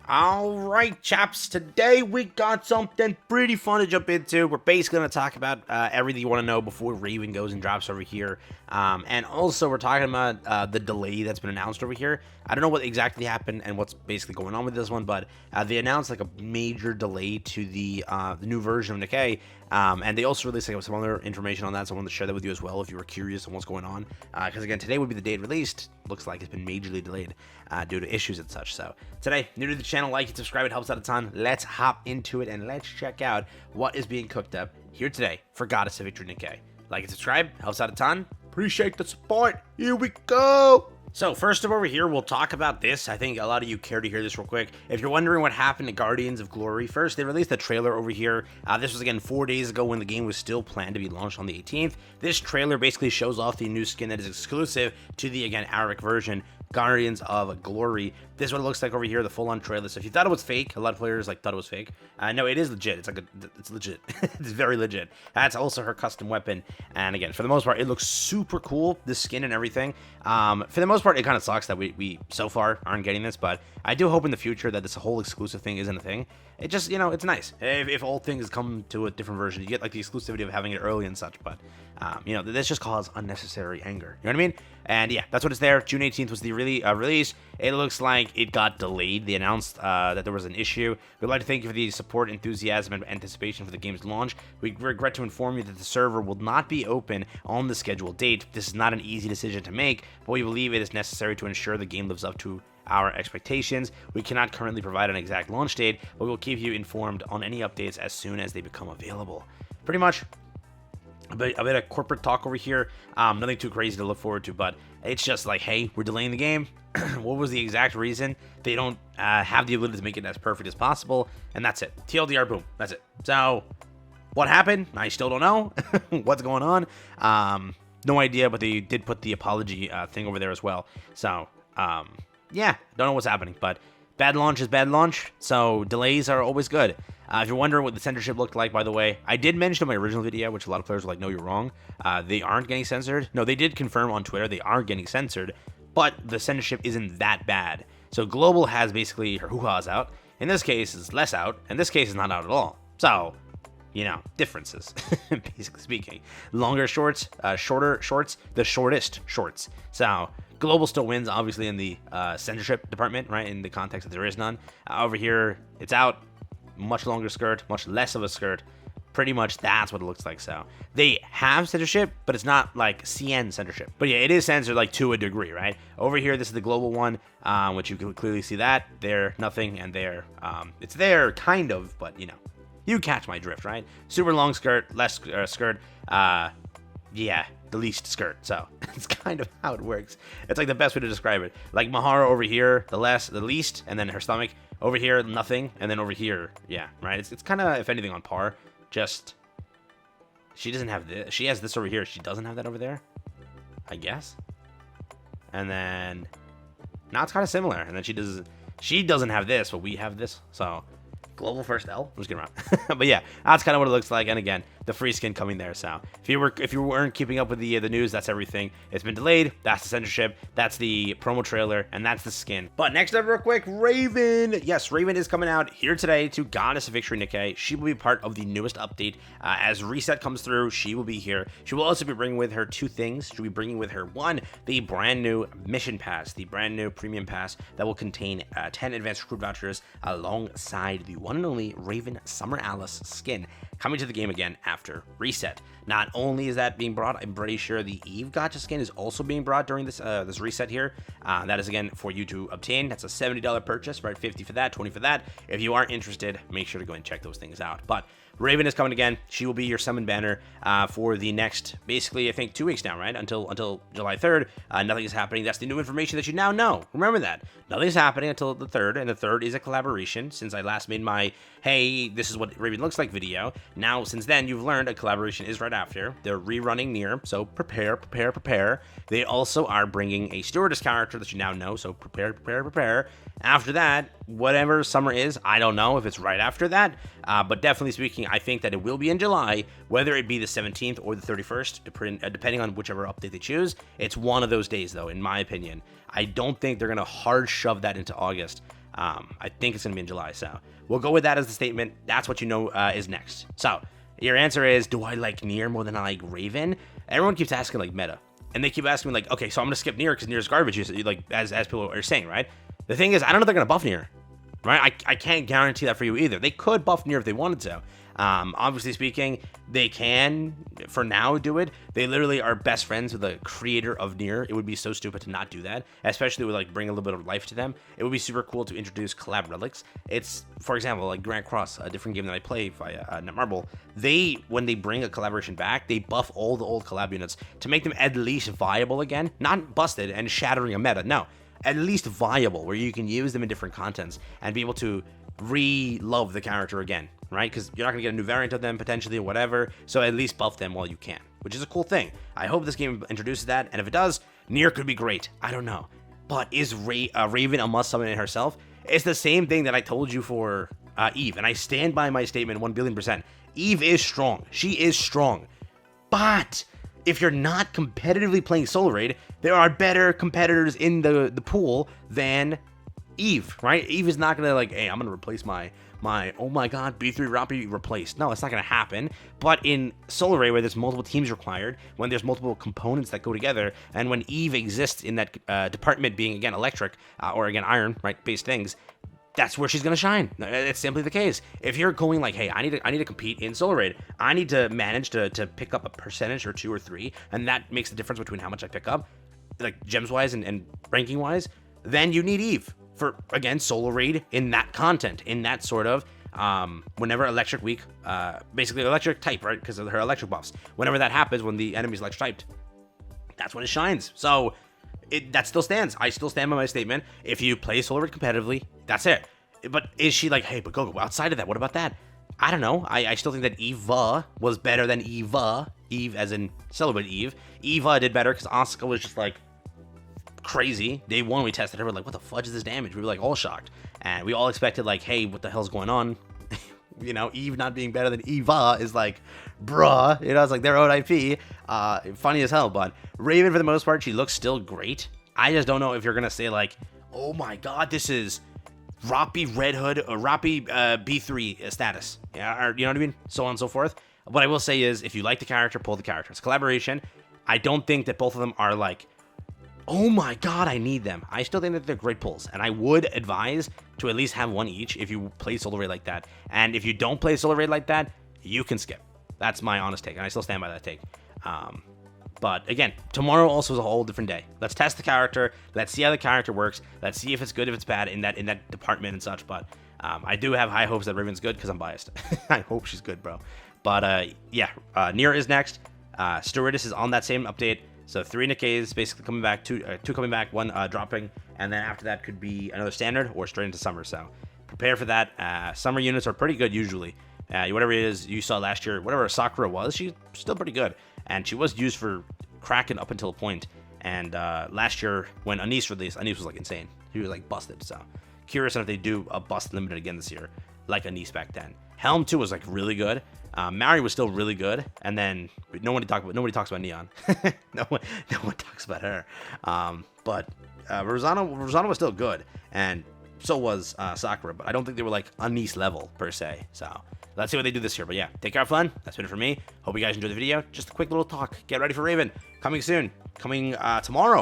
Alright, chaps, today we got something pretty fun to jump into. We're basically going to talk about everything you want to know before Raven goes and drops over here. And also, we're talking about the delay that's been announced over here. I don't know what exactly happened and what's basically going on with this one, but they announced like a major delay to the new version of Nikke. And they also released like, some other information on that, so I wanted to share that with you as well if you were curious on what's going on. Because again, today would be the date released. Looks like it's been majorly delayed due to issues and such. So today, new to the channel, like and subscribe, it helps out a ton. Let's hop into it and let's check out what is being cooked up here today for Goddess of Victory Nikke. Like and subscribe, helps out a ton. Appreciate the support. Here we go. So first of over here, we'll talk about this. I think a lot of you care to hear this real quick. If you're wondering what happened to Guardians of Glory, first, they released a trailer over here. This was, again, 4 days ago when the game was still planned to be launched on the 18th. This trailer basically shows off the new skin that is exclusive to the, again, Arik version, Guardians of Glory. This is what it looks like over here, the full-on trailer. So if you thought it was fake, a lot of players thought it was fake. No, it is legit. It's legit. It's very legit. That's also her custom weapon. And again, for the most part, it looks super cool, the skin and everything. For the most part, it kind of sucks that we so far aren't getting this, but I do hope in the future that this whole exclusive thing isn't a thing. It just, it's nice if all things come to a different version. You get like the exclusivity of having it early and such, but this just causes unnecessary anger. You know what I mean? And yeah, that's what it's there. June 18th was the release. It looks like it got delayed. They announced that there was an issue. We'd like to thank you for the support, enthusiasm, and anticipation for the game's launch. We regret to inform you that the server will not be open on the scheduled date. This is not an easy decision to make, but we believe it is necessary to ensure the game lives up to our expectations. We cannot currently provide an exact launch date, but we'll keep you informed on any updates as soon as they become available. Pretty much a bit of corporate talk over here. Nothing too crazy to look forward to, but it's just like, hey, we're delaying the game. What was the exact reason? They don't have the ability to make it as perfect as possible, and that's it. TLDR, boom, that's it. So what happened? I still don't know. What's going on? No idea, but they did put the apology thing over there as well. So yeah, don't know what's happening, but bad launch is bad launch, so delays are always good. If you're wondering what the censorship looked like, by the way, I did mention in my original video, which a lot of players were like, no, you're wrong. They aren't getting censored. No, they did confirm on Twitter they are getting censored, but the censorship isn't that bad. So Global has basically her hoo-ha's out. In this case, it's less out. In this case, it's not out at all. So, differences, basically speaking. Longer shorts, shorter shorts, the shortest shorts. So Global still wins, obviously, in the censorship department, right? In the context that there is none. Over here, it's out. Much longer skirt, much less of a skirt. Pretty much that's what it looks like. So they have censorship, but it's not like CN censorship. But yeah, it is censored like to a degree, right? Over here, this is the global one, which you can clearly see that. There, nothing, and there. It's there, kind of, but you catch my drift, right? Super long skirt, less skirt. Yeah, the least skirt. So it's kind of how it works. It's like the best way to describe it. Like Mahara over here, the least, and then her stomach. Over here, nothing, and then over here, yeah, right? It's kind of, if anything, on par. Just, she doesn't have this. She has this over here. She doesn't have that over there, I guess. And then, now it's kind of similar. And then she doesn't have this, but we have this. So, Global first L. I'm just kidding around. But yeah, that's kind of what it looks like. And again, the free skin coming there. So if you weren't keeping up with the news, that's everything. It's been delayed. That's the censorship. That's the promo trailer, and that's the skin. But next up, real quick, Raven. Yes, Raven is coming out here today to Goddess of Victory Nikke. She will be part of the newest update. As Reset comes through, she will be here. She will also be bringing with her two things. She'll be bringing with her, one, the brand new mission pass, the brand new premium pass that will contain 10 advanced recruit vouchers alongside the one and only Raven Summer Alice skin coming to the game again after Reset. Not only is that being brought, I'm pretty sure the Eve Gotcha skin is also being brought during this this reset here. That is, again, for you to obtain. That's a $70 purchase, right? 50 for that, 20 for that. If you aren't interested, make sure to go and check those things out. But Raven is coming again. She will be your summon banner for the next, basically, I think 2 weeks now, right? Until July 3rd. Nothing is happening. That's the new information that you now know. Remember that. Nothing is happening until the 3rd, and the 3rd is a collaboration. Since I last made my, hey, this is what Raven looks like video. Now, since then, you've learned a collaboration is right after. They're rerunning Nier, so prepare. They also are bringing a stewardess character that you now know, so prepare. After that, whatever summer is, I don't know if it's right after that, but definitely speaking, I think that it will be in July, whether it be the 17th or the 31st, depending on whichever update they choose. It's one of those days, though, in my opinion. I don't think they're going to hard shove that into August. I think it's going to be in July, so we'll go with that as the statement. That's what you know is next. So your answer is, do I like Nier more than I like Raven? Everyone keeps asking like meta, and they keep asking me like, okay, so I'm gonna skip Nier because Nier's garbage, like as people are saying, right? The thing is, I don't know if they're gonna buff Nier, right? I can't guarantee that for you either. They could buff Nier if they wanted to. Obviously speaking, they can, for now, do it. They literally are best friends with the creator of Nier. It would be so stupid to not do that, especially with like bring a little bit of life to them. It would be super cool to introduce collab relics. It's, for example, like Grand Cross, a different game that I play via Netmarble. When they bring a collaboration back, they buff all the old collab units to make them at least viable again, not busted and shattering a meta. No, at least viable, where you can use them in different contents and be able to re-love the character again, right? Because you're not going to get a new variant of them potentially or whatever, so at least buff them while you can, which is a cool thing. I hope this game introduces that, and if it does, Nier could be great. I don't know. But is Raven a must summon in herself? It's the same thing that I told you for Eve, and I stand by my statement 1 billion%. Eve is strong. She is strong. But if you're not competitively playing Solar Raid, there are better competitors in the pool than Eve, right? Eve is not gonna like, hey, I'm gonna replace my oh my god, B3 Rappi replaced. No, it's not gonna happen. But in Solar Ray, where there's multiple teams required, when there's multiple components that go together, and when Eve exists in that department, being again electric or again iron, right, based things, that's where she's gonna shine. It's simply the case. If you're going like, hey, I need to compete in Solar Raid, I need to manage to pick up a percentage or 2 or 3, and that makes the difference between how much I pick up, like gems wise and ranking wise, then you need Eve for, again, Solar Raid in that content, in that sort of, whenever electric weak, basically electric type, right, because of her electric buffs. Whenever that happens, when the enemy's electric typed, that's when it shines. So that still stands. I still stand by my statement. If you play Solar Raid competitively, that's it. But is she like, hey, but go outside of that, what about that? I don't know. I still think that Eva was better than Eva. Eve as in Celebrate Eve. Eva did better because Asuka was just like crazy. Day one, we tested her. We're like, what the fudge is this damage? We were like all shocked. And we all expected like, hey, what the hell's going on? You know, Eve not being better than Eva is like, bruh. You know, it's like their own IP. Funny as hell. But Raven, for the most part, she looks still great. I just don't know if you're going to say like, oh my god, this is Rappi Red Hood or Rappi B3 status. Yeah, or, you know what I mean? So on and so forth. What I will say is, if you like the character, pull the character. It's a collaboration. I don't think that both of them are like, oh my god, I need them. I still think that they're great pulls, and I would advise to at least have one each if you play Solar Raid like that. And if you don't play Solar Raid like that, you can skip. That's my honest take, and I still stand by that take. But again, tomorrow also is a whole different day. Let's test the character. Let's see how the character works. Let's see if it's good, if it's bad in that department and such. But I do have high hopes that Raven's good because I'm biased. I hope she's good, bro. But yeah, Nier is next. Stewardess is on that same update. So 3 Nikkes basically coming back, 2 coming back, 1 dropping, and then after that could be another standard or straight into summer. So prepare for that. Summer units are pretty good usually. Whatever it is you saw last year, whatever Sakura was, she's still pretty good. And she was used for Kraken up until a point. And last year when Anise released, Anise was like insane. He was like busted. So curious if they do a bust limited again this year, like Anise back then. Helm 2 was like really good. Mary was still really good, and then nobody talks about Neon. no one talks about her. But Rosana was still good, and so was Sakura. But I don't think they were like Anise level per se. So let's see what they do this year. But yeah, take care, have fun. That's been it for me. Hope you guys enjoyed the video. Just a quick little talk. Get ready for Raven coming soon. Coming tomorrow.